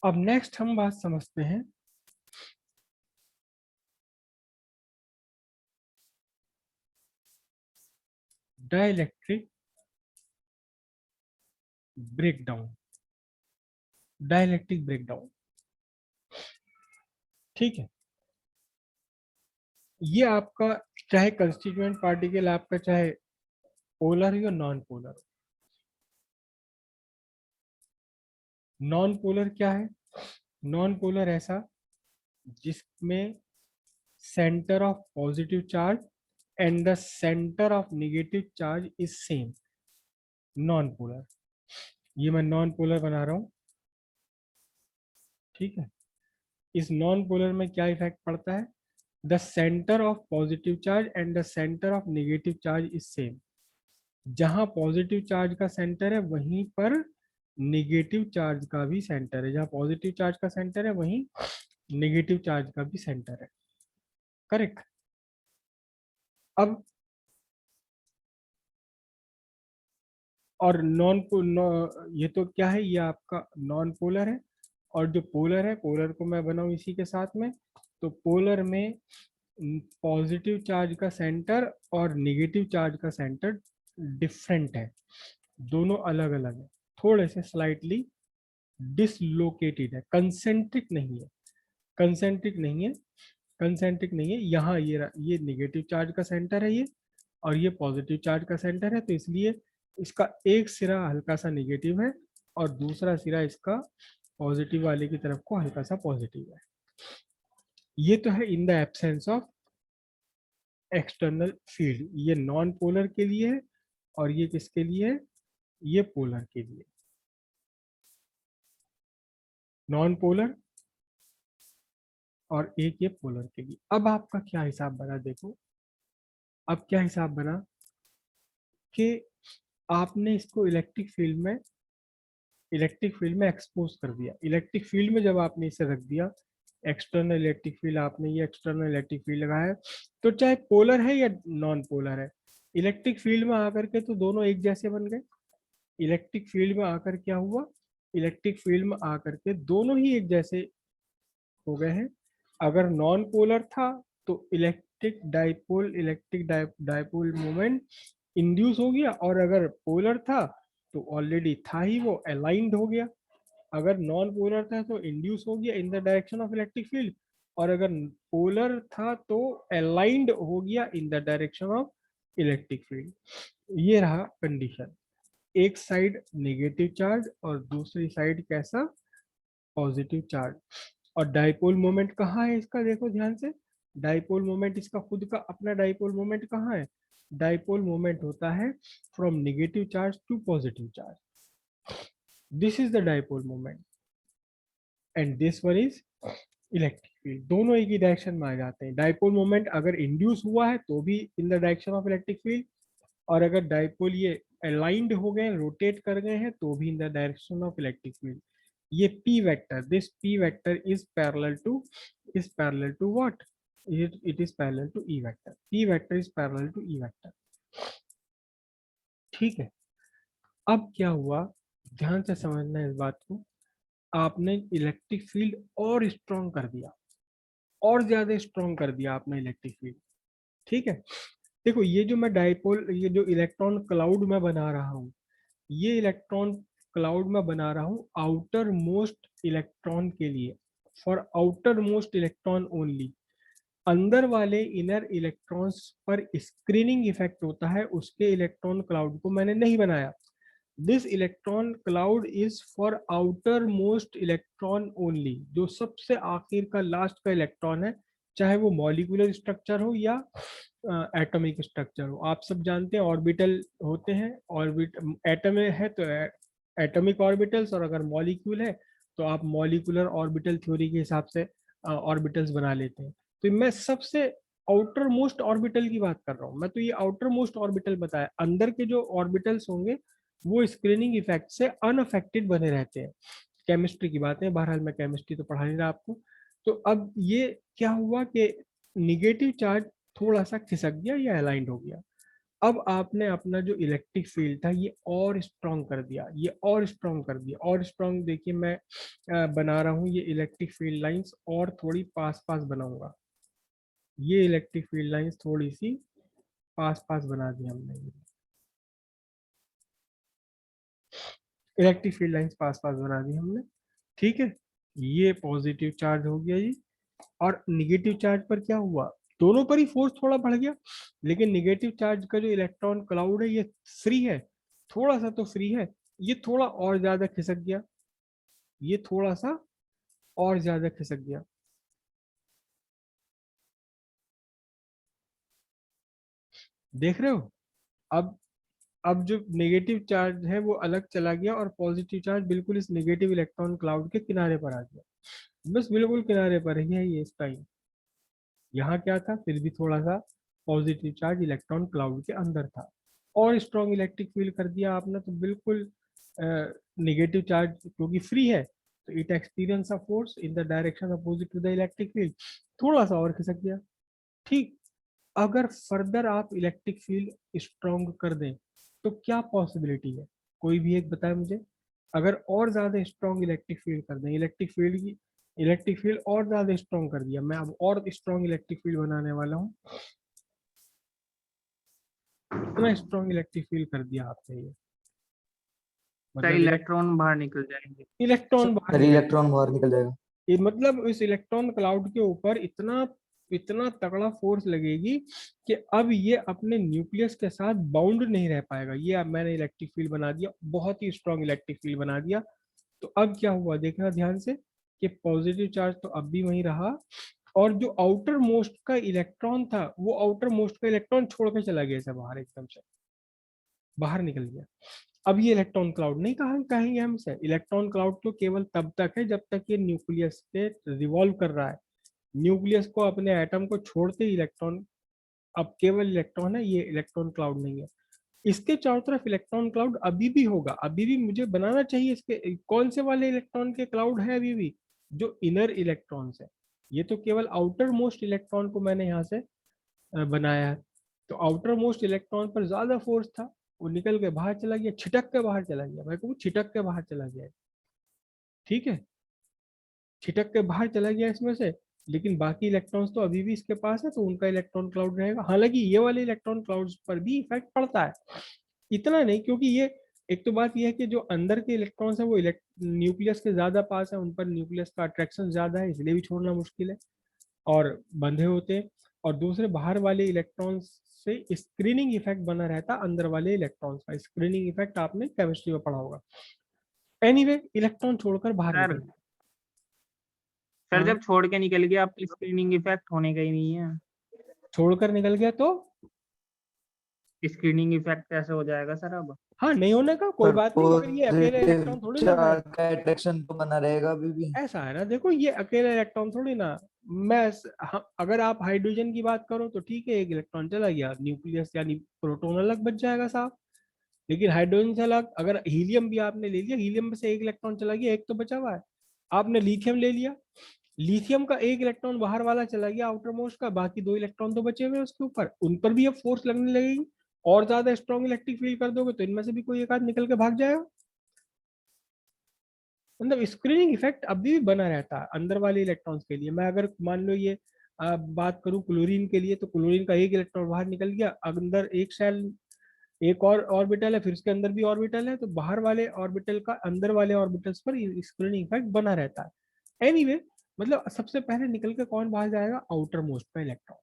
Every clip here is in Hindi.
अब नेक्स्ट हम बात समझते हैं डाइलेक्ट्रिक ब्रेकडाउन। डाइलेक्ट्रिक ब्रेकडाउन, ठीक है। ये आपका चाहे कंस्टिट्यूएंट पार्टिकल आपका चाहे पोलर हो या नॉन पोलर हो। नॉन पोलर क्या है? नॉन पोलर ऐसा जिसमें centre of positive charge and the centre of negative charge is same, non polar. ये मैं नॉन पोलर बना रहा हूं, ठीक है। इस नॉन पोलर में क्या इफेक्ट पड़ता है? The centre of positive charge and the centre of negative charge is same. जहां पॉजिटिव चार्ज का सेंटर है वहीं पर नेगेटिव चार्ज का भी सेंटर है, जहां पॉजिटिव चार्ज का सेंटर है वहीं नेगेटिव चार्ज का भी सेंटर है, करेक्ट। अब और ये तो क्या है, ये आपका नॉन पोलर है। और जो पोलर है, पोलर को मैं बनाऊं इसी के साथ में, तो पोलर में पॉजिटिव चार्ज का सेंटर और नेगेटिव चार्ज का सेंटर डिफरेंट है, दोनों अलग अलग है, थोड़े से स्लाइटली डिसलोकेटेड है, कंसेंट्रिक नहीं है। कंसेंट्रिक नहीं है, कंसेंट्रिक नहीं है। यहाँ ये नेगेटिव चार्ज का सेंटर है ये, और ये पॉजिटिव चार्ज का सेंटर है, तो इसलिए इसका एक सिरा हल्का सा नेगेटिव है और दूसरा सिरा इसका पॉजिटिव वाले की तरफ को हल्का सा पॉजिटिव है। ये तो है in the absence of external field. ये नॉन पोलर के लिए है और ये किसके लिए है? ये पोलर के लिए। नॉन पोलर और एक ये पोलर के लिए। अब आपका क्या हिसाब बना देखो, अब क्या हिसाब बना कि आपने इसको इलेक्ट्रिक फील्ड में एक्सपोज कर दिया। इलेक्ट्रिक फील्ड में जब आपने इसे रख दिया, एक्सटर्नल इलेक्ट्रिक फील्ड, आपने ये एक्सटर्नल इलेक्ट्रिक फील्ड लगाया, तो चाहे पोलर है या नॉन पोलर है, इलेक्ट्रिक फील्ड में आकर के तो दोनों एक जैसे बन गए। इलेक्ट्रिक फील्ड में आकर क्या हुआ? इलेक्ट्रिक फील्ड में आकर के दोनों ही एक जैसे हो गए हैं। अगर नॉन पोलर था तो इलेक्ट्रिक डाइपोल मोमेंट इंड्यूस हो गया, और अगर पोलर था तो ऑलरेडी था ही, वो अलाइंड हो गया। अगर नॉन पोलर था तो इंड्यूस हो गया इन the direction of electric field, और अगर पोलर था तो अलाइंड हो गया इन the direction of electric field. ये रहा कंडीशन। एक साइड नेगेटिव चार्ज और दूसरी साइड कैसा? Positive charge. और डाइपोल मोमेंट कहाँ है इसका, देखो ध्यान से। डाइपोल मोमेंट इसका खुद का अपना डाइपोल मोमेंट कहाँ है? डाइपोल मोमेंट होता है from negative charge to positive charge. This is the dipole moment and this one is electric field. दोनों एक ही डायरेक्शन में आ जाते हैं। डाइपोल मोमेंट अगर इंड्यूस हुआ है तो भी in the direction of electric field, और अगर डाइपोल ये अलाइंड हो गए, रोटेट कर गए हैं, तो भी in the direction of electric field. ये p vector, this p vector is parallel to what? It is parallel to e vector. p vector is parallel to e vector, ठीक है। अब क्या हुआ, ध्यान से समझना है इस बात को। आपने इलेक्ट्रिक फील्ड और स्ट्रॉन्ग कर दिया, और ज्यादा स्ट्रॉन्ग कर दिया आपने इलेक्ट्रिक फील्ड, ठीक है। देखो ये जो मैं डाइपोल, ये जो इलेक्ट्रॉन क्लाउड में बना रहा हूँ, ये इलेक्ट्रॉन क्लाउड में बना रहा हूँ आउटर मोस्ट इलेक्ट्रॉन के लिए, for outer most electron only. अंदर वाले इनर इलेक्ट्रॉन्स पर स्क्रीनिंग इफेक्ट होता है, उसके इलेक्ट्रॉन क्लाउड को मैंने नहीं बनाया। This electron cloud is for outer most electron only, जो सबसे आखिर का लास्ट का इलेक्ट्रॉन है, चाहे वो मॉलिक्यूलर स्ट्रक्चर हो या एटॉमिक स्ट्रक्चर हो। आप सब जानते हैं ऑर्बिटल होते हैं, ऑर्बिट एटम है तो एटॉमिक ऑर्बिटल्स, और अगर मॉलिक्यूल है तो आप मॉलिक्यूलर ऑर्बिटल थ्योरी के हिसाब से ऑर्बिटल्स बना लेते हैं। तो मैं सबसे आउटर मोस्ट ऑर्बिटल की बात कर रहा हूँ, मैं तो ये आउटर मोस्ट ऑर्बिटल बताया। अंदर के जो ऑर्बिटल्स होंगे वो स्क्रीनिंग इफेक्ट से अनअफेक्टेड बने रहते हैं। केमिस्ट्री की बात है, बहरहाल मैं केमिस्ट्री तो पढ़ा नहीं रहा आपको। तो अब ये क्या हुआ कि निगेटिव चार्ज थोड़ा सा खिसक गया या अलाइंड हो गया, अब आपने अपना जो इलेक्ट्रिक फील्ड था ये और स्ट्रॉन्ग कर दिया, ये और स्ट्रॉन्ग कर दिया, और स्ट्रॉन्ग। देखिए मैं बना रहा हूँ ये इलेक्ट्रिक फील्ड लाइंस, और थोड़ी पास पास बनाऊंगा। ये इलेक्ट्रिक फील्ड लाइंस थोड़ी सी पास पास बना दी हमने। इलेक्ट्रिक फील्ड लाइंस पास पास बना दी हमने, ठीक है। ये पॉजिटिव चार्ज हो गया जी। और निगेटिव चार्ज पर क्या हुआ, दोनों पर ही फोर्स थोड़ा बढ़ गया, लेकिन निगेटिव चार्ज का जो इलेक्ट्रॉन क्लाउड है ये फ्री है, थोड़ा सा तो फ्री है, ये थोड़ा और ज्यादा खिसक गया, ये थोड़ा सा और ज्यादा खिसक गया। देख रहे हो? अब जो नेगेटिव चार्ज है वो अलग चला गया, और पॉजिटिव चार्ज बिल्कुल इस नेगेटिव इलेक्ट्रॉन क्लाउड के किनारे पर आ गया, बस बिल्कुल किनारे पर ही है ये इस टाइम। यहाँ क्या था, फिर भी थोड़ा सा पॉजिटिव चार्ज इलेक्ट्रॉन क्लाउड के अंदर था, और स्ट्रॉन्ग इलेक्ट्रिक फील्ड कर दिया आपने तो बिल्कुल नेगेटिव चार्ज क्योंकि फ्री है, तो it experience a force in the direction opposite to the electric field, थोड़ा सा और खिसक गया, ठीक। अगर फर्दर आप इलेक्ट्रिक फील्ड स्ट्रॉन्ग कर दें तो क्या पॉसिबिलिटी है, कोई भी एक बताए मुझे। अगर और ज्यादा स्ट्रॉन्ग इलेक्ट्रिक फील्ड कर दें, इलेक्ट्रिक फील्ड और ज्यादा स्ट्रॉन्ग कर दिया, मैं अब और स्ट्रॉन्ग इलेक्ट्रिक फील्ड बनाने वाला हूँ, इतना स्ट्रॉन्ग इलेक्ट्रिक फील्ड कर दिया आपने ये, सर मतलब इलेक्ट्रॉन बाहर निकल जाएंगे। इलेक्ट्रॉन बाहर सर निकल, इलेक्ट्रॉन बाहर निकल जाएगा। ये मतलब इस इलेक्ट्रॉन क्लाउड के ऊपर इतना इतना तगड़ा फोर्स लगेगी कि अब ये अपने न्यूक्लियस के साथ बाउंड नहीं रह पाएगा। ये अब मैंने इलेक्ट्रिक फील्ड बना दिया, बहुत ही स्ट्रॉन्ग इलेक्ट्रिक फील्ड बना दिया। तो अब क्या हुआ देखना ध्यान से, कि पॉजिटिव चार्ज तो अब भी वहीं रहा, और जो आउटर मोस्ट का इलेक्ट्रॉन था वो आउटर मोस्ट का इलेक्ट्रॉन छोड़ के चला गया इसे बाहर, एकदम से बाहर निकल गया। अब ये इलेक्ट्रॉन क्लाउड नहीं कहेंगे हम इसे। इलेक्ट्रॉन क्लाउड तो केवल तब तक है जब तक ये न्यूक्लियस पे रिवॉल्व कर रहा है, न्यूक्लियस को अपने एटम को छोड़ते ही इलेक्ट्रॉन, अब केवल इलेक्ट्रॉन है, ये इलेक्ट्रॉन क्लाउड नहीं है। इसके चारों तरफ इलेक्ट्रॉन क्लाउड अभी भी होगा, अभी भी मुझे बनाना चाहिए इसके कौन से वाले इलेक्ट्रॉन के क्लाउड है अभी भी, जो इनर इलेक्ट्रॉन्स है। ये तो केवल आउटर मोस्ट इलेक्ट्रॉन को मैंने यहाँ से बनाया है, तो आउटर मोस्ट इलेक्ट्रॉन पर ज्यादा फोर्स था, वो निकल के बाहर चला गया, छिटक के बाहर चला गया, भाई को छिटक के बाहर चला गया, ठीक है, छिटक के बाहर चला गया इसमें से। लेकिन बाकी इलेक्ट्रॉन्स तो अभी भी इसके पास है, तो उनका इलेक्ट्रॉन क्लाउड रहेगा। हालांकि ये वाले इलेक्ट्रॉन क्लाउड्स पर भी इफेक्ट पड़ता है, इतना नहीं, क्योंकि ये एक तो बात ये है कि जो अंदर के इलेक्ट्रॉन्स है वो न्यूक्लियस के ज्यादा पास है, उन पर न्यूक्लियस का अट्रैक्शन ज्यादा है, इसलिए भी छोड़ना मुश्किल है और बंधे होते हैं। और दूसरे बाहर वाले इलेक्ट्रॉन्स से स्क्रीनिंग इफेक्ट बना रहता है, अंदर वाले इलेक्ट्रॉन्स का स्क्रीनिंग इफेक्ट आपने केमिस्ट्री में पढ़ा होगा। एनीवे इलेक्ट्रॉन छोड़कर बाहर सर निकल गया। सर हाँ, जब छोड़ के निकल गया अब तो स्क्रीनिंग इफेक्ट होने का ही नहीं है। छोड़कर निकल गया तो स्क्रीनिंग इफेक्ट कैसे हो जाएगा सर अब? हाँ, नहीं होने का कोई पर बात नहीं, मगर ये अकेले पॉजिटिव इलेक्ट्रॉन थोड़ी ना है। चार्ज का अट्रैक्शन तो बना रहेगा अभी भी। ऐसा है ना, देखो ये अकेले इलेक्ट्रॉन थोड़ी ना, अगर आप हाइड्रोजन की बात करो तो ठीक है, एक इलेक्ट्रॉन चला गया, न्यूक्लियस यानी प्रोटॉन अलग बच जाएगा साहब। लेकिन हाइड्रोजन से अलग, अगर हीलियम भी आपने ले लिया, हीलियम में से एक इलेक्ट्रॉन चला गया, एक तो बचा हुआ है। आपने लिथियम ले लिया, लिथियम का एक इलेक्ट्रॉन बाहर वाला चला गया आउटर मोस्ट का, बाकी दो इलेक्ट्रॉन तो बचे हुए हैं उसके ऊपर, उन पर भी अब फोर्स लगने लगेगी, और ज्यादा स्ट्रॉन्ग इलेक्ट्रिक फील्ड कर दोगे तो इनमें से भी कोई एक आध निकल के भाग जाएगा। मतलब स्क्रीनिंग इफेक्ट अभी भी बना रहता है अंदर वाले इलेक्ट्रॉन्स के लिए। मैं अगर मान लो ये बात करूं क्लोरीन के लिए, तो क्लोरीन का एक इलेक्ट्रॉन बाहर निकल गया, अंदर एक शेल, एक और ऑर्बिटल है, फिर उसके अंदर भी ऑर्बिटल है, तो बाहर वाले ऑर्बिटल का अंदर वाले ऑर्बिटल्स पर स्क्रीनिंग इफेक्ट बना रहता है। एनीवे मतलब सबसे पहले निकल के कौन बाहर जाएगा, आउटर मोस्ट का इलेक्ट्रॉन।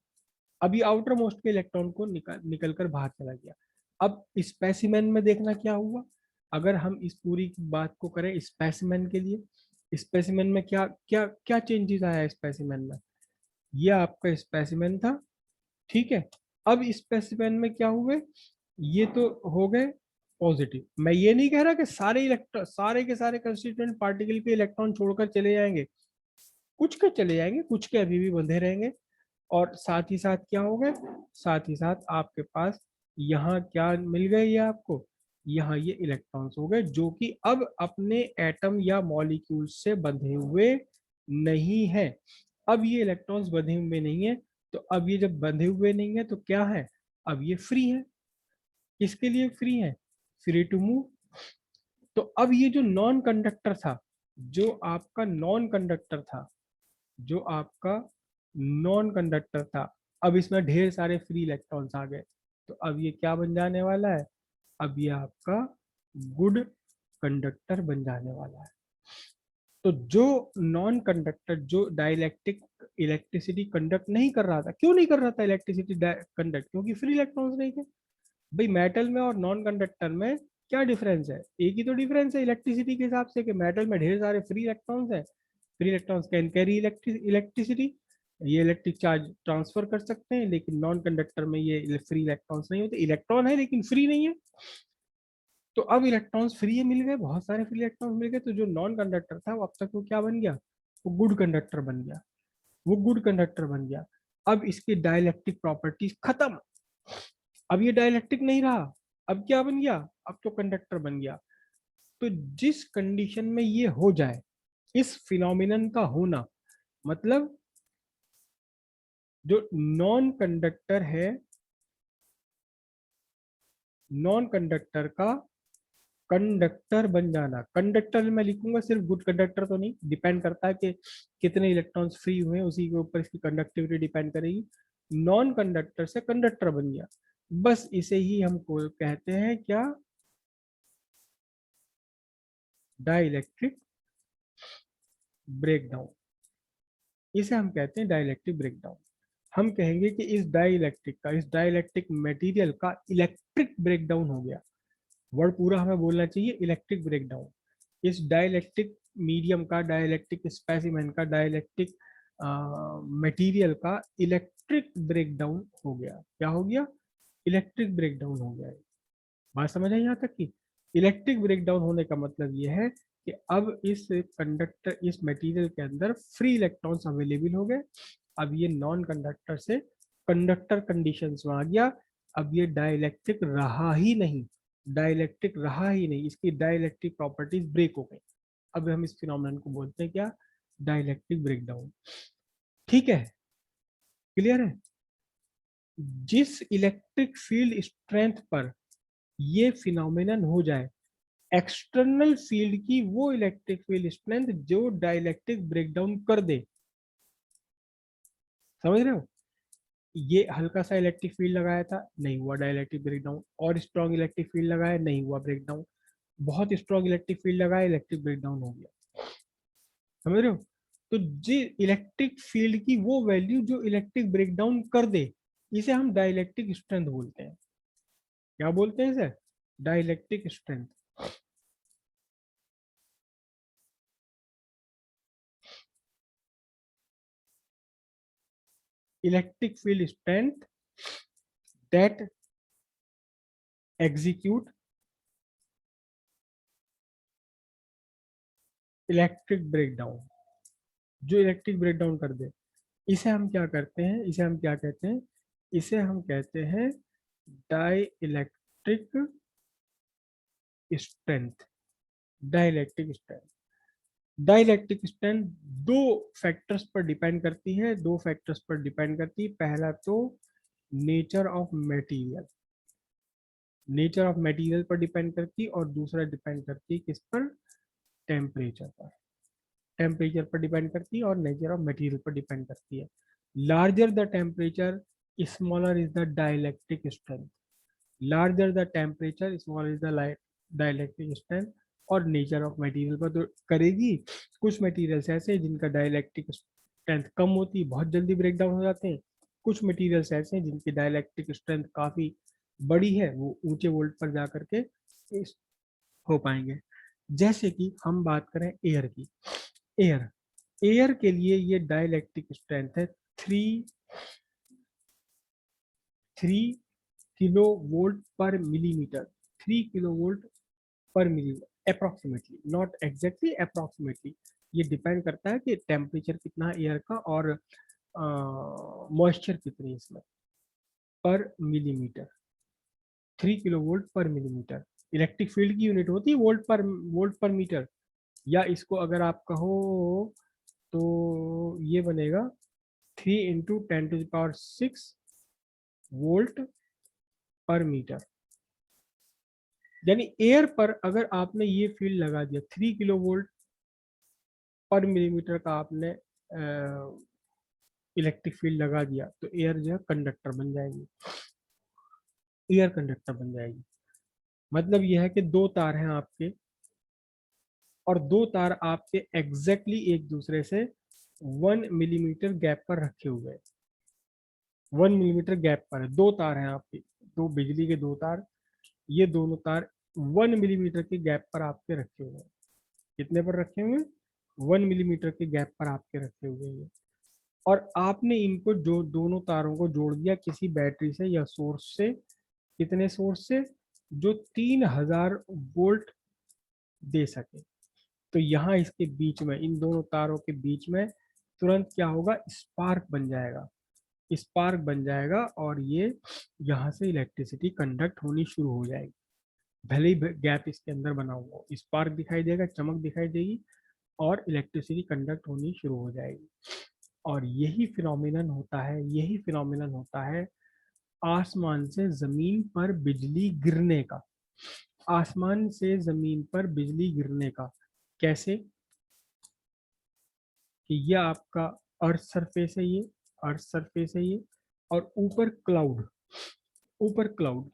अभी आउटर मोस्ट के इलेक्ट्रॉन को निकल कर बाहर चला गया। अब स्पेसिमेन में देखना क्या हुआ, अगर हम इस पूरी की बात को करें स्पेसिमेन के लिए, स्पेसिमेन में क्या क्या क्या चेंजेस आया स्पेसिमेन में, ये आपका स्पेसिमेन था, ठीक है। अब स्पेसिमेन में क्या हुए, ये तो हो गए पॉजिटिव। मैं ये नहीं कह रहा कि सारे इलेक्ट्रॉन, सारे के सारे कंस्टिट्यूएंट पार्टिकल के इलेक्ट्रॉन छोड़कर चले जाएंगे, कुछ के चले जाएंगे, कुछ के अभी भी बंधे रहेंगे। और साथ ही साथ क्या हो गए, साथ ही साथ आपके पास यहाँ क्या मिल गए, ये आपको यहाँ ये इलेक्ट्रॉन्स हो गए, जो कि अब अपने एटम या मॉलिक्यूल से बंधे हुए नहीं है। अब ये इलेक्ट्रॉन्स बंधे हुए नहीं है, तो अब ये जब बंधे हुए नहीं है तो क्या है, अब ये फ्री है। किसके लिए फ्री है? Free to move. तो अब ये जो नॉन कंडक्टर था, जो आपका नॉन कंडक्टर था, जो आपका नॉन कंडक्टर था, अब इसमें ढेर सारे फ्री इलेक्ट्रॉन्स आ गए, तो अब ये क्या बन जाने वाला है? अब ये आपका गुड कंडक्टर बन जाने वाला है। तो जो नॉन कंडक्टर, जो डाइलेक्ट्रिक इलेक्ट्रिसिटी कंडक्ट नहीं कर रहा था, क्यों नहीं कर रहा था इलेक्ट्रिसिटी कंडक्ट? क्योंकि फ्री इलेक्ट्रॉन्स नहीं थे। भाई मेटल में और नॉन कंडक्टर में क्या डिफरेंस है? एक ही तो डिफरेंस है इलेक्ट्रिसिटी के हिसाब से, कि मेटल में ढेर सारे फ्री इलेक्ट्रॉन्स है, free electrons can carry electricity, ये इलेक्ट्रिक चार्ज ट्रांसफर कर सकते हैं, लेकिन नॉन कंडक्टर में ये फ्री इलेक्ट्रॉन्स नहीं होते, इलेक्ट्रॉन है लेकिन फ्री नहीं है। तो अब इलेक्ट्रॉन्स फ्री मिल गए, बहुत सारे फ्री इलेक्ट्रॉन्स मिल गए, तो जो नॉन कंडक्टर था वो अब तक वो क्या बन गया? वो गुड कंडक्टर बन गया, वो गुड कंडक्टर बन गया। अब इसकी डाइलेक्ट्रिक प्रॉपर्टीज खत्म, अब ये डाइलेक्ट्रिक नहीं रहा, अब क्या बन गया? अब तो कंडक्टर बन गया। तो जिस कंडीशन में ये हो जाए, इस फिनोमिनन का होना, मतलब जो नॉन कंडक्टर है, नॉन कंडक्टर का कंडक्टर बन जाना। कंडक्टर मैं लिखूंगा, सिर्फ गुड कंडक्टर तो नहीं, डिपेंड करता है कि कितने इलेक्ट्रॉन्स फ्री हुए हैं, उसी के ऊपर इसकी कंडक्टिविटी डिपेंड करेगी। नॉन कंडक्टर से कंडक्टर बन गया, बस इसे ही हमको कहते हैं क्या? Dielectric breakdown. इसे हम कहते हैं डाइलेक्ट्रिक ब्रेकडाउन। हम कहेंगे कि इस डाइलेक्ट्रिक का, इस डाइलेक्ट्रिक मटेरियल का इलेक्ट्रिक ब्रेकडाउन हो गया। वर्ड पूरा हमें बोलना चाहिए, इलेक्ट्रिक ब्रेकडाउन। इस डाइलेक्ट्रिक मीडियम का, डाइलेक्ट्रिक स्पेसिमेन का, डाइलेक्ट्रिक मटेरियल का इलेक्ट्रिक ब्रेकडाउन हो गया। क्या हो गया? इलेक्ट्रिक ब्रेकडाउन हो गया। बात समझ आई यहाँ तक की? इलेक्ट्रिक ब्रेकडाउन होने का मतलब ये है कि अब इस कंडक्टर, इस मटेरियल के अंदर फ्री इलेक्ट्रॉन्स अवेलेबल हो गए। अब ये नॉन कंडक्टर से कंडक्टर कंडीशंस में आ गया। अब ये डाइलेक्ट्रिक रहा ही नहीं, डाइलेक्ट्रिक रहा ही नहीं, इसकी डाइलेक्ट्रिक प्रॉपर्टीज ब्रेक हो गई। अब हम इस फिनोमेनन को बोलते हैं क्या? Dielectric breakdown. ठीक है, क्लियर है? जिस इलेक्ट्रिक फील्ड स्ट्रेंथ पर ये फिनोमेनन हो जाए, एक्सटर्नल फील्ड की वो इलेक्ट्रिक फील्ड स्ट्रेंथ जो डाइलेक्ट्रिक ब्रेकडाउन कर दे। समझ रहे हो? ये हल्का सा इलेक्ट्रिक फील्ड लगाया था, नहीं हुआ डाइलेक्ट्रिक ब्रेकडाउन, और स्ट्रॉन्ग इलेक्ट्रिक फील्ड लगाया, नहीं हुआ ब्रेकडाउन, बहुत स्ट्रॉन्ग इलेक्ट्रिक फील्ड लगाया, इलेक्ट्रिक ब्रेकडाउन हो गया। समझ रहे हो? तो जी इलेक्ट्रिक फील्ड की वो वैल्यू जो इलेक्ट्रिक ब्रेकडाउन कर दे, इसे हम डाइलेक्ट्रिक स्ट्रेंथ बोलते हैं। क्या बोलते हैं इसे? Dielectric strength. Electric field strength that execute electric breakdown, जो इलेक्ट्रिक ब्रेकडाउन कर दे, इसे हम क्या करते हैं? इसे हम क्या कहते हैं? इसे हम कहते हैं dielectric strength. Dielectric strength, dielectric strength दो फैक्टर्स पर डिपेंड करती है, दो फैक्टर्स पर डिपेंड करती है। पहला तो nature of material, nature of material पर डिपेंड करती है, और दूसरा डिपेंड करती है किस पर? टेम्परेचर पर। टेम्परेचर पर डिपेंड करती है और नेचर ऑफ मटेरियल पर डिपेंड करती है। Larger the temperature, smaller is the dielectric strength. Larger the temperature, smaller is the dielectric strength. और नेचर ऑफ मटेरियल पर तो करेगी। कुछ मटेरियल्स ऐसे हैं जिनका डाइलेक्ट्रिक स्ट्रेंथ कम होती है, बहुत जल्दी ब्रेक डाउन हो जाते हैं। कुछ मटेरियल्स ऐसे हैं जिनकी डाइलेक्ट्रिक स्ट्रेंथ काफी बड़ी है, वो ऊंचे वोल्ट पर जा करके हो पाएंगे। जैसे कि हम बात करें एयर की, एयर, एयर के लिए ये डाइलेक्ट्रिक स्ट्रेंथ है 3 किलो वोल्ट पर मिलीमीटर। 3 किलो वोल्ट पर millimetre approximately, not exactly, approximately. ये डिपेंड करता है कि टेम्परेचर कितना है एयर का, और मॉइस्चर कितनी है इसमें, पर मिलीमीटर। 3 किलो वोल्ट पर मिलीमीटर इलेक्ट्रिक फील्ड की यूनिट होती है, वोल्ट पर मीटर। या इसको अगर आप कहो तो ये बनेगा 3 × 10⁶ वोल्ट पर मीटर। यानी एयर पर अगर आपने ये फील्ड लगा दिया 3 किलो वोल्ट पर मिलीमीटर का आपने इलेक्ट्रिक फील्ड लगा दिया, तो एयर जो है कंडक्टर बन जाएगी, एयर कंडक्टर बन जाएगी। मतलब यह है कि दो तार हैं आपके, और दो तार आपके एग्जैक्टली एक दूसरे से 1 मिलीमीटर गैप पर रखे हुए हैं। 1 मिलीमीटर गैप पर है, दो तार हैं आपके, दो बिजली के दो तार, ये दोनों तार 1 मिलीमीटर के गैप पर आपके रखे हुए हैं। कितने पर रखे हुए हैं? 1 मिलीमीटर के गैप पर आपके रखे हुए हैं। और आपने इनको जो दोनों तारों को जोड़ दिया किसी बैटरी से या सोर्स से। कितने सोर्स से? जो 3000 वोल्ट दे सके। तो यहाँ इसके बीच में, इन दोनों तारों के बीच में तुरंत क्या होगा? स्पार्क बन जाएगा, स्पार्क बन जाएगा, और ये यहाँ से इलेक्ट्रिसिटी कंडक्ट होनी शुरू हो जाएगी। भले ही गैप इसके अंदर बना हुआ, स्पार्क दिखाई देगा, चमक दिखाई देगी, और इलेक्ट्रिसिटी कंडक्ट होनी शुरू हो जाएगी। और यही फिनोमिनन होता है, यही फिनोमिनन होता है आसमान से जमीन पर बिजली गिरने का। आसमान से जमीन पर बिजली गिरने का कैसे? कि ये आपका अर्थ सरफेस है, ये अर्थ सरफेस है ये, और ऊपर क्लाउड, ऊपर क्लाउड,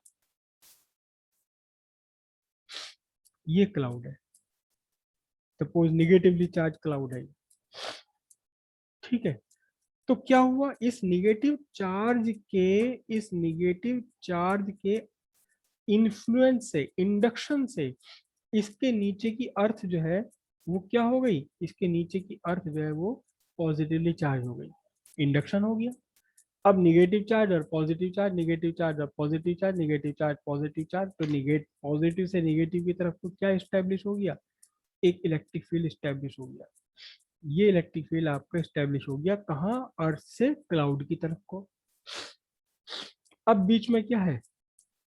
ये क्लाउड है। सपोज निगेटिवली चार्ज क्लाउड है, ठीक है। तो क्या हुआ? इस निगेटिव चार्ज के, इस निगेटिव चार्ज के इन्फ्लुएंस से, इंडक्शन से, इसके नीचे की अर्थ जो है वो क्या हो गई? इसके नीचे की अर्थ जो है वो पॉजिटिवली चार्ज हो गई, इंडक्शन हो गया। अब निगेटिव चार्ज और पॉजिटिव चार्ज, निगेटिव चार्ज और positive charge, negative charge positive charge, तो पॉजिटिव से निगेटिव की तरफ को क्या स्टैब्लिश हो गया? एक इलेक्ट्रिक फील्ड स्टैब्लिश हो गया। ये इलेक्ट्रिक फील्ड आपका स्टैब्लिश हो गया कहाँ? अर्थ से क्लाउड की तरफ को। अब बीच में क्या है?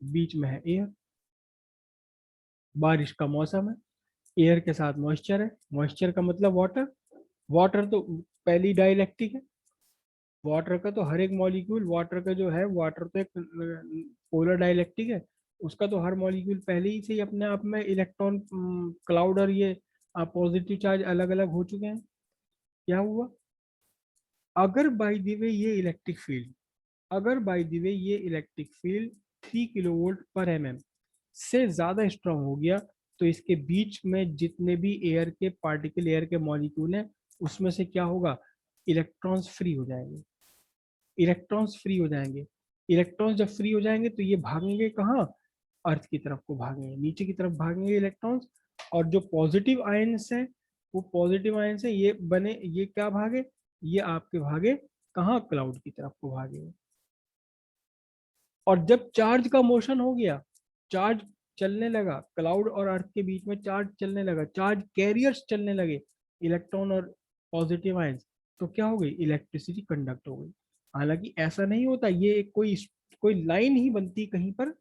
बीच में है एयर, बारिश का मौसम है, एयर के साथ मॉइस्चर है। मॉइस्चर का मतलब वाटर, वाटर तो पहली डाइलेक्ट्रिक है। वाटर का तो हर एक मॉलिक्यूल, वाटर का जो है, वाटर तो एक पोलर डाइलेक्ट्रिक है, उसका तो हर मॉलिक्यूल पहले ही से ही अपने आप में इलेक्ट्रॉन, क्लाउड और ये पॉजिटिव चार्ज अलग अलग हो चुके हैं। क्या हुआ? अगर बाय द वे ये इलेक्ट्रिक फील्ड, अगर बाय द वे ये इलेक्ट्रिक फील्ड 3 किलोवोल्ट पर एमएम से ज्यादा स्ट्रांग हो गया, तो इसके बीच में जितने भी एयर के पार्टिकल, एयर के मॉलिक्यूल हैं, उसमें से क्या होगा? इलेक्ट्रॉन्स फ्री हो जाएंगे, इलेक्ट्रॉन्स फ्री हो जाएंगे। इलेक्ट्रॉन्स जब फ्री हो जाएंगे तो ये भागेंगे कहाँ? अर्थ की तरफ को भागेंगे, नीचे की तरफ भागेंगे इलेक्ट्रॉन्स। और जो पॉजिटिव आयंस है, वो पॉजिटिव आयंस है, ये बने, ये क्या भागे? ये आपके भागे कहाँ? क्लाउड की तरफ को भागे। और जब चार्ज का मोशन हो गया, चार्ज चलने लगा, क्लाउड और अर्थ के बीच में चार्ज चलने लगा, चार्ज कैरियर्स चलने लगे, इलेक्ट्रॉन और पॉजिटिव आयंस, तो क्या हो गई? इलेक्ट्रिसिटी कंडक्ट हो गई। हालांकि ऐसा नहीं होता, ये एक कोई लाइन ही बनती कहीं पर,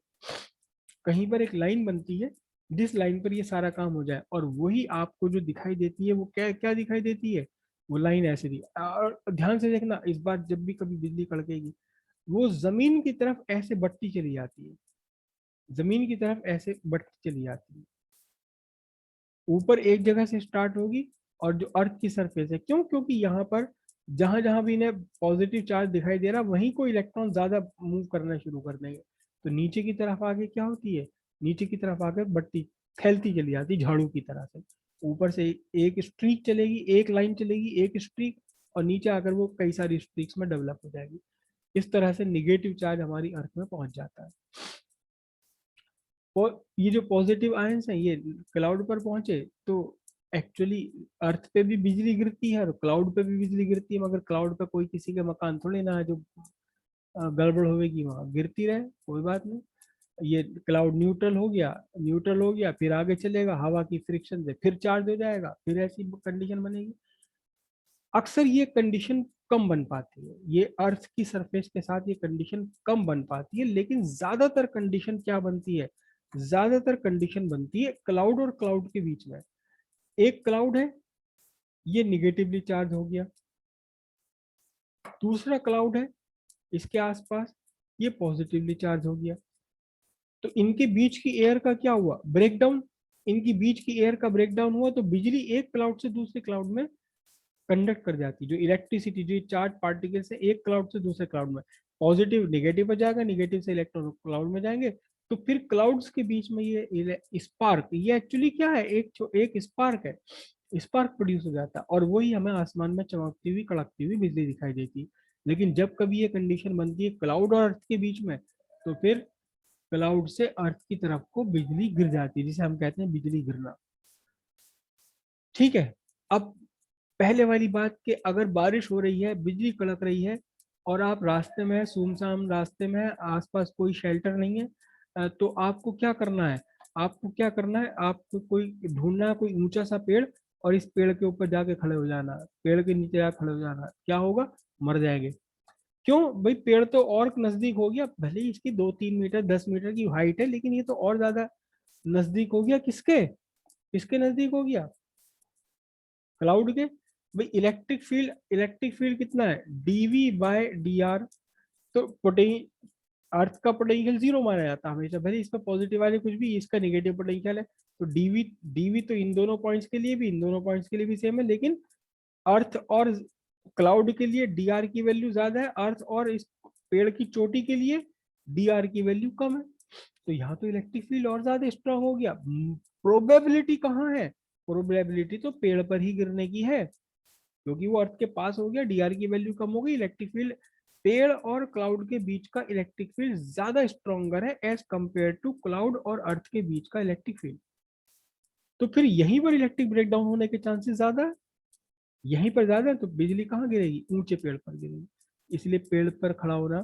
कहीं पर एक लाइन बनती है जिस लाइन पर ये सारा काम हो जाए, और वही आपको जो दिखाई देती है वो क्या क्या दिखाई देती है? वो लाइन ऐसे दी। और ध्यान से देखना, इस बार जब भी कभी बिजली कड़केगी, वो जमीन की तरफ ऐसे बढ़ती चली जाती है, जमीन की तरफ ऐसे बढ़ती चली जाती है। ऊपर एक जगह से स्टार्ट होगी, और जो अर्थ की सरफेस है, क्यों? क्योंकि यहाँ पर जहां जहां भी इन्हें पॉजिटिव चार्ज दिखाई दे रहा, वहीं को इलेक्ट्रॉन ज्यादा मूव करना शुरू कर देंगे, तो नीचे की तरफ आगे क्या होती है? नीचे की तरफ आगे बढ़ती, फैलती चली जाती झाड़ू की तरह से। ऊपर से एक स्ट्रीक चलेगी, एक लाइन चलेगी, एक स्ट्रीक, और नीचे आकर वो कई सारी स्ट्रीक्स में डेवलप हो जाएगी। इस तरह से निगेटिव चार्ज हमारी अर्थ में पहुंच जाता है। और ये जो पॉजिटिव आयंस हैं, ये क्लाउड पर पहुंचे तो एक्चुअली अर्थ पे भी बिजली गिरती है और क्लाउड पे भी बिजली गिरती है, मगर क्लाउड पे कोई किसी के मकान थोड़ी ना है जो गड़बड़ होगी, वहां गिरती रहे, कोई बात नहीं। ये क्लाउड न्यूट्रल हो गया, न्यूट्रल हो गया, फिर आगे चलेगा हवा की फ्रिक्शन से, फिर चार्ज हो जाएगा, फिर ऐसी कंडीशन बनेगी। अक्सर ये कंडीशन कम बन पाती है, ये अर्थ की सरफेस के साथ ये कंडीशन कम बन पाती है, लेकिन ज्यादातर कंडीशन क्या बनती है? ज्यादातर कंडीशन बनती है क्लाउड और क्लाउड के बीच में। एक क्लाउड है, ये निगेटिवली चार्ज हो गया, दूसरा क्लाउड है इसके आसपास, ये पॉजिटिवली चार्ज हो गया। तो इनके बीच की एयर का क्या हुआ, ब्रेकडाउन। इनकी बीच की एयर का ब्रेकडाउन हुआ तो बिजली एक क्लाउड से दूसरे क्लाउड में कंडक्ट कर जाती है। जो इलेक्ट्रिसिटी, जो चार्ज पार्टिकल से एक क्लाउड से दूसरे क्लाउड में, पॉजिटिव निगेटिव में जाएगा, निगेटिव से इलेक्ट्रॉन क्लाउड में जाएंगे, तो फिर क्लाउड्स के बीच में ये स्पार्क, ये एक्चुअली क्या है, एक स्पार्क है, स्पार्क प्रोड्यूस हो जाता है और वही हमें आसमान में चमकती हुई कड़कती हुई बिजली दिखाई देती है। लेकिन जब कभी ये कंडीशन बनती है क्लाउड और अर्थ के बीच में, तो फिर क्लाउड से अर्थ की तरफ को बिजली गिर जाती है, जिसे हम कहते हैं बिजली गिरना। ठीक है। अब पहले वाली बात कि अगर बारिश हो रही है, बिजली कड़क रही है और आप रास्ते में, सुनसान रास्ते में, आसपास कोई शेल्टर नहीं है, तो आपको क्या करना है, आपको कोई ढूंढना है, कोई ऊंचा सा पेड़, और इस पेड़ के ऊपर जाके खड़े हो जाना, पेड़ के नीचे जाके खड़े हो जाना। क्या होगा, मर जाएंगे। क्यों भाई, पेड़ तो और नजदीक हो गया, भले ही इसकी 2-3 मीटर 10 मीटर की हाइट है, लेकिन ये तो और ज्यादा नजदीक हो गया। किसके किसके नजदीक हो गया, क्लाउड के। भाई इलेक्ट्रिक फील्ड कितना है, dv/dr। तो पोटेंशियल, अर्थ का पोटेंशियल जीरो माना जाता है हमेशा, भले इसका पॉजिटिव वाले कुछ भी, इसका निगेटिव पोटेंशियल है। तो डीवी तो इन दोनों पॉइंट्स के लिए भी, इन दोनों पॉइंट्स के लिए भी सेम है, लेकिन अर्थ और क्लाउड के लिए डी आर की वैल्यू ज्यादा है, अर्थ और इस पेड़ की चोटी के लिए डी आर की वैल्यू कम है। तो यहाँ तो इलेक्ट्रिक फील्ड और ज्यादा स्ट्रांग हो गया। प्रोबेबिलिटी कहाँ है, प्रोबेबिलिटी तो पेड़ पर ही गिरने की है, क्योंकि वो अर्थ के पास हो गया, डीआर की वैल्यू कम हो गई। इलेक्ट्रिक फील्ड, पेड़ और क्लाउड के बीच का इलेक्ट्रिक फील्ड ज्यादा स्ट्रॉन्गर है एज कंपेयर टू क्लाउड और अर्थ के बीच का इलेक्ट्रिक फील्ड। तो फिर यहीं पर इलेक्ट्रिक ब्रेकडाउन होने के चांसेस ज्यादा है, यहीं पर ज्यादा है। तो बिजली कहाँ गिरेगी, ऊंचे पेड़ पर गिरेगी। इसलिए पेड़ पर खड़ा होना,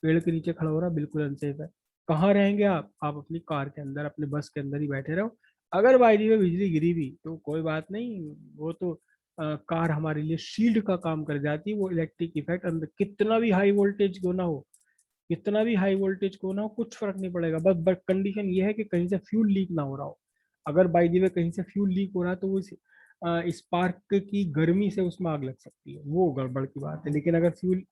पेड़ के नीचे खड़ा होना बिल्कुल अनसेफ है। कहाँ रहेंगे आप अपनी कार के अंदर, अपने बस के अंदर ही बैठे रहो। अगर बाई दी वे बिजली गिरी भी तो कोई बात नहीं, वो तो कार हमारे लिए शील्ड का काम कर जाती है। वो इलेक्ट्रिक इफेक्ट अंदर कितना भी हाई वोल्टेज क्यों ना हो, कितना भी हाई वोल्टेज क्यों ना हो, कुछ फर्क नहीं पड़ेगा। बस कंडीशन ये है कि कहीं से फ्यूल लीक ना हो रहा हो। अगर बाई दी वे कहीं से फ्यूल लीक हो रहा है तो वो स्पार्क की गर्मी से उसमें आग लग सकती है, वो गड़बड़ की बात है। लेकिन अगर फ्यूल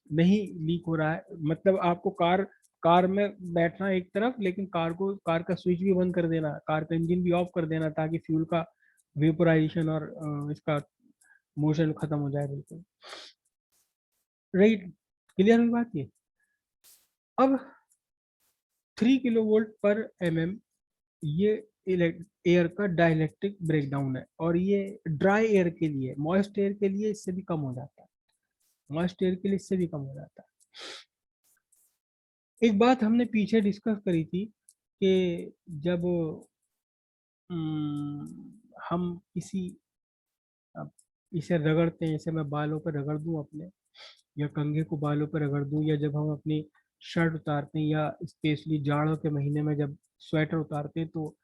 नहीं लीक हो रहा है, मतलब आपको कार कार में बैठना एक तरफ, लेकिन कार का स्विच भी बंद कर देना, कार का इंजन भी ऑफ कर देना, ताकि फ्यूल का वेपोराइजेशन और इसका मोशन खत्म हो जाए बिल्कुल। राइट, क्लियर हुई बात ये। अब 3 kV/mm ये एयर का डाइलेक्ट्रिक ब्रेकडाउन है, और ये ड्राई एयर के लिए, मॉइस्ट एयर के लिए इससे भी कम हो जाता है, मॉइस्ट एयर के लिए इससे भी कम हो जाता है। एक बात हमने पीछे डिस्कस करी थी कि जब हम किसी, अब इसे रगड़ते हैं, इसे मैं बालों पर रगड़ दूं अपने, या कंघे को बालों पर रगड़ दूं, या जब हम अपनी शर्ट उतारते हैं, या स्पेशली जाड़ों के महीने में जब स्वेटर उतारते हैं, तो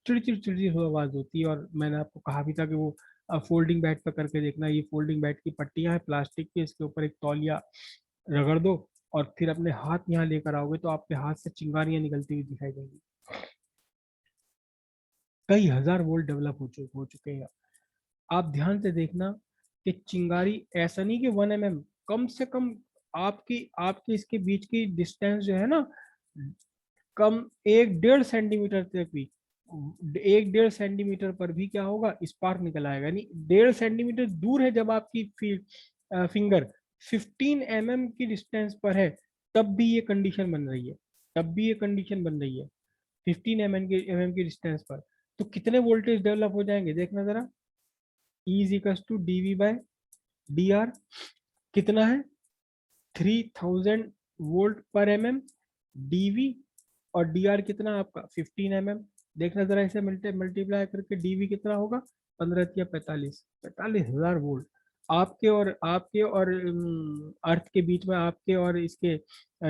चिड़चिड़ चिड़चिड़ आवाज होती है। और मैंने आपको कहा भी था कि वो फोल्डिंग बेड पर करके देखना, ये फोल्डिंग बेड की पट्टियां हैं प्लास्टिक की, इसके ऊपर एक तौलिया रगड़ दो, और फिर अपने हाथ यहाँ लेकर आओगे तो आपके हाथ से चिंगारियां निकलती हुई दिखाई देंगी। कई हजार वोल्ट डेवलप हो चुके हैं। आप ध्यान से देखना कि चिंगारी ऐसा नहीं कि 1 mm, कम से कम आपकी आपके इसके बीच की डिस्टेंस जो है ना, कम 1-1.5 सेंटीमीटर तक भी, 1-1.5 सेंटीमीटर पर भी क्या होगा, स्पार्क निकल आएगा। यानी 1.5 सेंटीमीटर दूर है जब आपकी फिंगर 15 mm की डिस्टेंस पर है, तब भी ये कंडीशन बन रही है, तब भी ये कंडीशन बन रही है 15 mm की डिस्टेंस पर। तो कितने वोल्टेज डेवलप हो जाएंगे, देखना जरा। E is equal to dv/dr, कितना है, 3000 V/mm, dv, और dr कितना आपका 15 mm। देखना जरा इसे मल्टीप्लाई करके, dv कितना होगा, 15 या 45,000 वोल्ट। आपके और अर्थ के बीच में, आपके और इसके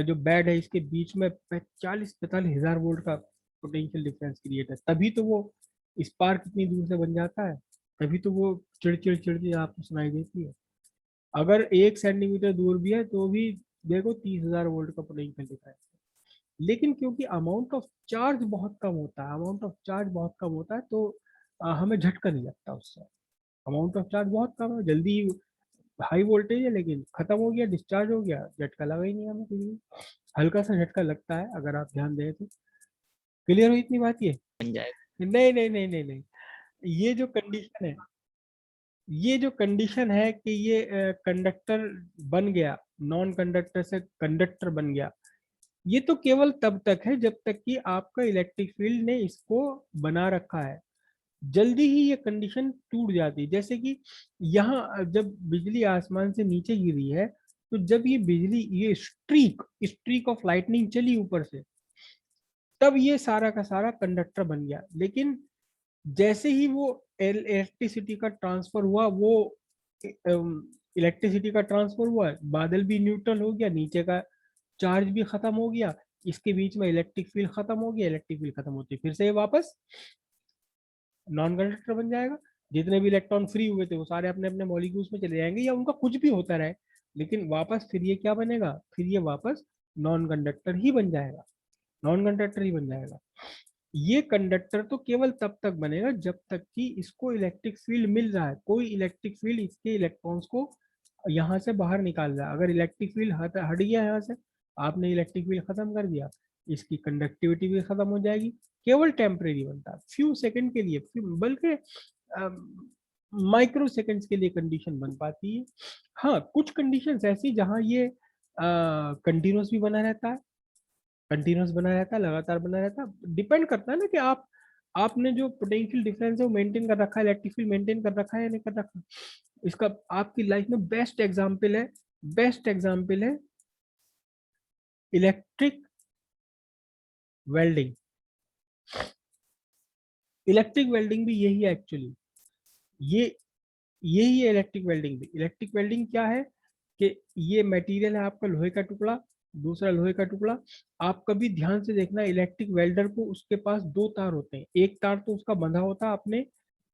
जो बेड है इसके बीच में 45,000 वोल्ट का पोटेंशियल डिफरेंस क्रिएट है। तभी तो वो स्पार्क इतनी दूर से बन जाता है, तभी तो वो चिड़चिड़ चिड़चिड़ आपको सुनाई देती है। अगर 1 सेंटीमीटर दूर भी है तो भी देखो 30,000 वोल्ट का पोटेंशियल दिखा है। लेकिन क्योंकि अमाउंट ऑफ चार्ज बहुत कम होता है, अमाउंट ऑफ चार्ज बहुत कम होता है, तो हमें झटका नहीं लगता उससे। अमाउंट ऑफ चार्ज बहुत कम है, जल्दी हाई वोल्टेज है, लेकिन खत्म हो गया, डिस्चार्ज हो गया, झटका लगा ही नहीं हमें कुछ भी। हल्का सा झटका लगता है अगर आप ध्यान दें तो। क्लियर हुई इतनी बात? ये बन जाएगा। नहीं नहीं नहीं नहीं नहीं, ये जो कंडीशन है, ये जो कंडीशन है कि ये कंडक्टर बन गया, नॉन कंडक्टर से कंडक्टर बन गया, ये तो केवल तब तक है जब तक कि आपका इलेक्ट्रिक फील्ड ने इसको बना रखा है। जल्दी ही ये कंडीशन टूट जाती है। जैसे कि यहाँ जब बिजली आसमान से नीचे गिरी है, तो जब ये बिजली, ये स्ट्रीक ऑफ लाइटनिंग चली ऊपर से, तब ये सारा का सारा कंडक्टर बन गया। लेकिन जैसे ही वो इलेक्ट्रिसिटी का ट्रांसफर हुआ, वो इलेक्ट्रिसिटी का ट्रांसफर हुआ, बादल भी न्यूट्रल हो गया, नीचे का चार्ज भी खत्म हो गया, इसके बीच में इलेक्ट्रिक फील्ड खत्म हो गया, इलेक्ट्रिक फील्ड खत्म होती फिर से ये वापस नॉन कंडक्टर बन जाएगा। जितने भी इलेक्ट्रॉन फ्री हुए थे वो सारे अपने अपने मॉलिक्यूल्स में चले जाएंगे, या उनका कुछ भी होता रहे, लेकिन वापस फिर ये क्या बनेगा, फिर ये वापस नॉन कंडक्टर ही बन जाएगा, नॉन कंडक्टर ही बन जाएगा। ये कंडक्टर तो केवल तब तक बनेगा जब तक कि इसको इलेक्ट्रिक फील्ड मिल रहा है, कोई इलेक्ट्रिक फील्ड इसके इलेक्ट्रॉन्स को यहाँ से बाहर निकाल रहा है। अगर इलेक्ट्रिक फील्ड हट गया यहाँ से, आपने इलेक्ट्रिक फील्ड खत्म कर दिया, इसकी कंडक्टिविटी भी खत्म हो जाएगी। केवल टेम्परेरी बनता है, फ्यू सेकंड के लिए, बल्कि माइक्रो सेकंड्स के लिए कंडीशन बन पाती है। हाँ, कुछ कंडीशंस ऐसी जहाँ ये कंटिन्यूस भी बना रहता है, कंटिन्यूस बना रहता है, लगातार बना रहता है। डिपेंड करता है ना कि आपने जो पोटेंशियल डिफरेंस है वो मेंटेन कर रखा है, इलेक्ट्रिक फील्ड मेंटेन कर रखा है या नहीं कर रखा। इसका आपकी लाइफ में बेस्ट एग्जांपल है इलेक्ट्रिक वेल्डिंग। इलेक्ट्रिक वेल्डिंग भी यही है एक्चुअली, यही है इलेक्ट्रिक वेल्डिंग भी। इलेक्ट्रिक वेल्डिंग क्या है कि ये मटेरियल है आपका लोहे का टुकड़ा, दूसरा लोहे का टुकड़ा। आप कभी ध्यान से देखना, इलेक्ट्रिक वेल्डर को उसके पास दो तार होते हैं, एक तार तो उसका बंधा होता है अपने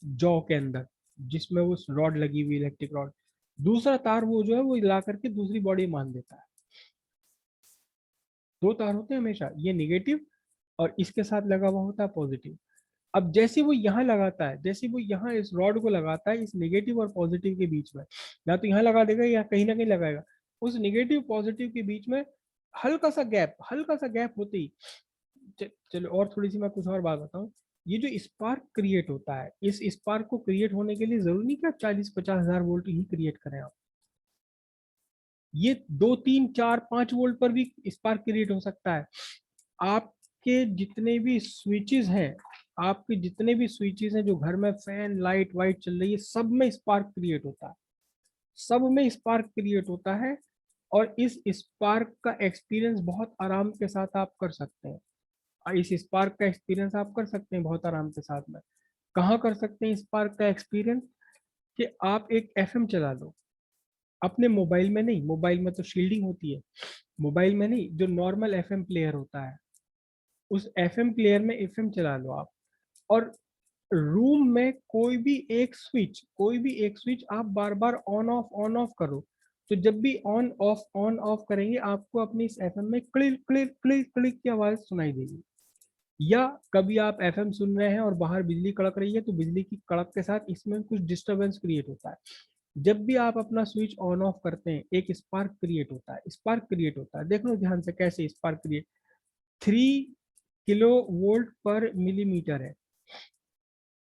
जॉ के अंदर जिसमें वो रॉड लगी हुई इलेक्ट्रिक रॉड, दूसरा तार वो जो है वो ला करके दूसरी बॉडी मान देता है। दो तार होते हैं हमेशा, ये निगेटिव और इसके साथ लगा हुआ होता है पॉजिटिव। अब जैसे वो यहाँ लगाता है, जैसे वो यहाँ इस रॉड को लगाता है इस नेगेटिव और पॉजिटिव के बीच में, या तो यहाँ लगा देगा या कहीं ना कहीं लगाएगा, उस नेगेटिव पॉजिटिव के बीच में हल्का सा गैप होते ही चलो और थोड़ी सी मैं कुछ और बात बताऊं। ये जो स्पार्क क्रिएट होता है, इस स्पार्क को क्रिएट होने के लिए जरूरी नहीं कि आप 40-50 हजार वोल्ट ही क्रिएट करें आप, ये 2-3-4-5 वोल्ट पर भी स्पार्क क्रिएट हो सकता है। आपके जितने भी स्विचेस हैं, आपके जितने भी स्विचेस हैं जो घर में फैन लाइट वाइट चल रही है, सब में स्पार्क क्रिएट होता है, सब में स्पार्क क्रिएट होता है। और इस स्पार्क का एक्सपीरियंस बहुत आराम के साथ आप कर सकते हैं, इस स्पार्क का एक्सपीरियंस आप कर सकते हैं बहुत आराम के साथ में। कहाँ कर सकते हैं स्पार्क का एक्सपीरियंस? कि आप एक एफएम चला लो अपने मोबाइल में, नहीं मोबाइल में तो शील्डिंग होती है, मोबाइल में नहीं, जो नॉर्मल एफएम प्लेयर होता है उस एफएम प्लेयर में एफएम चला लो आप, और रूम में कोई भी एक स्विच आप बार बार ऑन ऑफ करो, तो जब भी ऑन ऑफ करेंगे आपको अपनी इस एफएम में क्लिक क्लिक क्लिक क्लिक की आवाज सुनाई देगी। या कभी आप एफएम सुन रहे हैं और बाहर बिजली कड़क रही है, तो बिजली की कड़क के साथ इसमें कुछ डिस्टरबेंस क्रिएट होता है। जब भी आप अपना स्विच ऑन ऑफ करते हैं एक स्पार्क क्रिएट होता है, स्पार्क क्रिएट होता है। देख लो ध्यान से कैसे स्पार्क क्रिएट, 3 किलो वोल्ट पर मिलीमीटर है,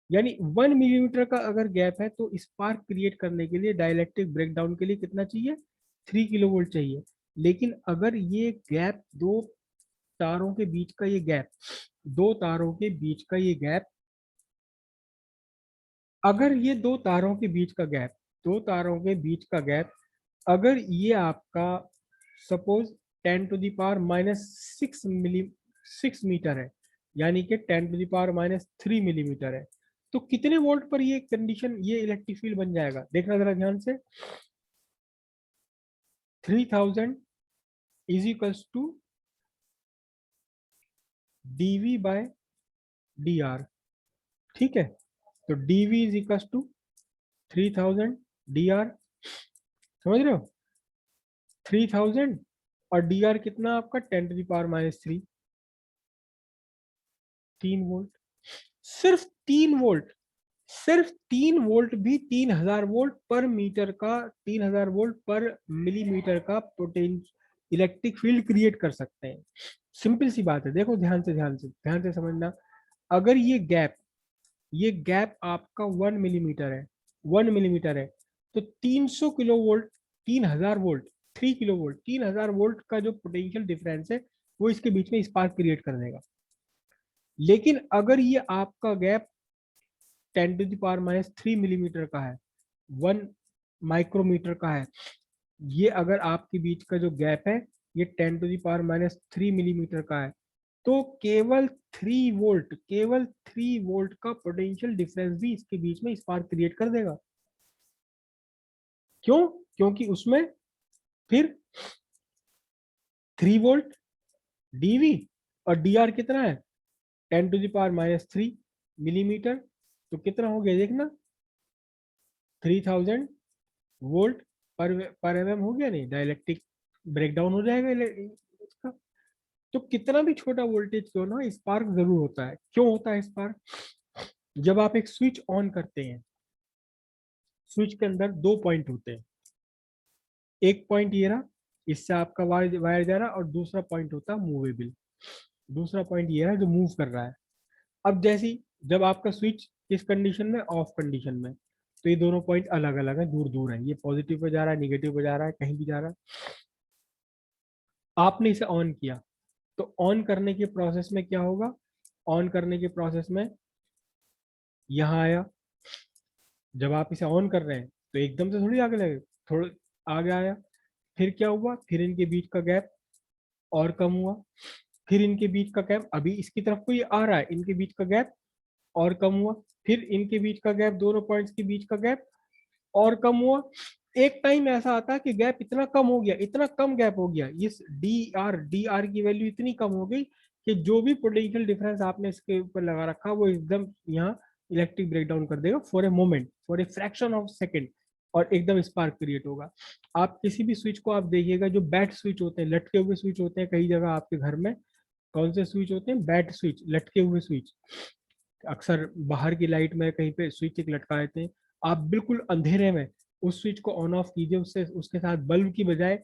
यानी 1 मिलीमीटर का अगर गैप है तो स्पार्क क्रिएट करने के लिए, डाइलेक्ट्रिक ब्रेकडाउन के लिए कितना चाहिए? 3 किलो वोल्ट चाहिए। लेकिन अगर ये गैप दो तारों के बीच का ये गैप, दो तारों के बीच का ये गैप, अगर ये दो तारों के बीच का गैप, दो तारों के बीच का गैप अगर ये आपका सपोज 10⁻⁻6 मीटर है, यानी कि 10⁻⁻3 मिलीमीटर है, तो कितने वोल्ट पर ये कंडीशन, ये इलेक्ट्रिक फील्ड बन जाएगा? देखना जरा ध्यान से, 3000 is equals to dV by dr। ठीक है, तो dV is equals to 3000 dr, समझ रहे हो? 3000 और dr कितना आपका 10⁻⁻3, 3 वोल्ट, सिर्फ 3 वोल्ट, सिर्फ 3 वोल्ट भी 3000 वोल्ट पर मीटर का, 3000 वोल्ट पर मिलीमीटर का इलेक्ट्रिक फील्ड क्रिएट कर सकते हैं। सिंपल सी बात है, देखो ध्यान से समझना। अगर ये गैप आपका 1 मिलीमीटर है, 1 मिलीमीटर है, तो 300 kilo volt, 3000 volt, 3 kilo volt, 3000 volt का जो पोटेंशियल डिफरेंस है वो इसके बीच में स्पार्क क्रिएट कर देगा। लेकिन अगर ये आपका गैप 10⁻³ मिलीमीटर का है, 1 माइक्रोमीटर का है, ये अगर आपके बीच का जो गैप है ये 10⁻³ मिलीमीटर का है, तो केवल 3 वोल्ट का पोटेंशियल डिफरेंस भी इसके बीच में स्पार्क क्रिएट कर देगा। क्यों? क्योंकि उसमें फिर 3 वोल्ट dV और dr कितना है 10⁻³ मिलीमीटर, तो कितना हो गया देखना, 3000 वोल्ट पर एम हो गया। नहीं, डाइलेक्ट्रिक ब्रेकडाउन हो जाएगा इसका। तो कितना भी छोटा वोल्टेज क्यों ना, स्पार्क जरूर होता है। क्यों होता है स्पार्क? जब आप एक स्विच ऑन करते हैं, स्विच के अंदर 2 पॉइंट होते हैं। एक पॉइंट ये रहा, इससे आपका वायर जा रहा है, और दूसरा पॉइंट होता है मूवेबल। दूसरा पॉइंट ये है जो मूव कर रहा है। अब जैसी जब आपका स्विच किस कंडीशन में, ऑफ कंडीशन में, तो ये दोनों पॉइंट अलग अलग है, दूर दूर है। ये पॉजिटिव पे जा रहा है, निगेटिव पे जा रहा है, कहीं भी जा रहा है। आपने इसे ऑन किया, तो ऑन करने के प्रोसेस में क्या होगा, ऑन करने के प्रोसेस में यहाँ आया। जब आप इसे ऑन कर रहे हैं तो एकदम से थोड़ी आगे लगे, थोड़ा आगे आया। फिर क्या हुआ, फिर इनके बीच का गैप और कम हुआ। फिर इनके बीच का गैप, अभी इसकी तरफ को ये आ रहा है, इनके बीच का गैप और कम हुआ। फिर इनके बीच का गैप, दोनों पॉइंट्स के बीच का गैप और कम हुआ। एक टाइम ऐसा आता है कि गैप इतना कम हो गया, इतना कम गैप हो गया, इस डी आर की वैल्यू इतनी कम हो गई कि जो भी पोटेंशियल डिफरेंस आपने इसके ऊपर लगा रखा वो एकदम यहाँ इलेक्ट्रिक ब्रेकडाउन कर देगा for a moment, for a fraction of second, और एकदम स्पार्क क्रिएट होगा। आप किसी भी स्विच को आप देखिएगा, जो बैट स्विच होते हैं, लटके हुए स्विच होते हैं कई जगह आपके घर में, कौन से स्विच होते हैं, बैट स्विच, लटके हुए स्विच। अक्सर बाहर की लाइट में कहीं पे स्विच एक लटका देते हैं। आप बिल्कुल अंधेरे में उस स्विच को ऑन ऑफ कीजिए, उससे उसके साथ बल्ब की बजाय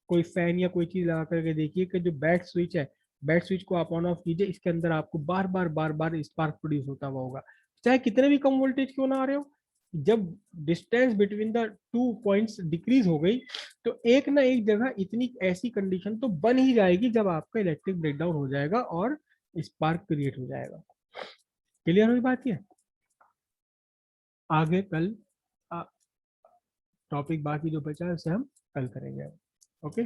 कोई फैन या कोई चीज लगा करके देखिए कि जो बैट स्विच है, बैट स्विच को आप ऑन ऑफ कीजिए, इसके अंदर आपको बार बार स्पार्क प्रोड्यूस होता हुआ होगा, चाहे कितने भी कम वोल्टेज क्यों ना आ रहे हो। जब distance between the 2 points decrease हो गई, तो एक ना एक जगह इतनी ऐसी कंडीशन तो बन ही जाएगी जब आपका इलेक्ट्रिक ब्रेकडाउन हो जाएगा और स्पार्क क्रिएट हो जाएगा। क्लियर हुई बात? ये आगे कल टॉपिक बाकी जो बचा है उसे हम कल करेंगे। ओके।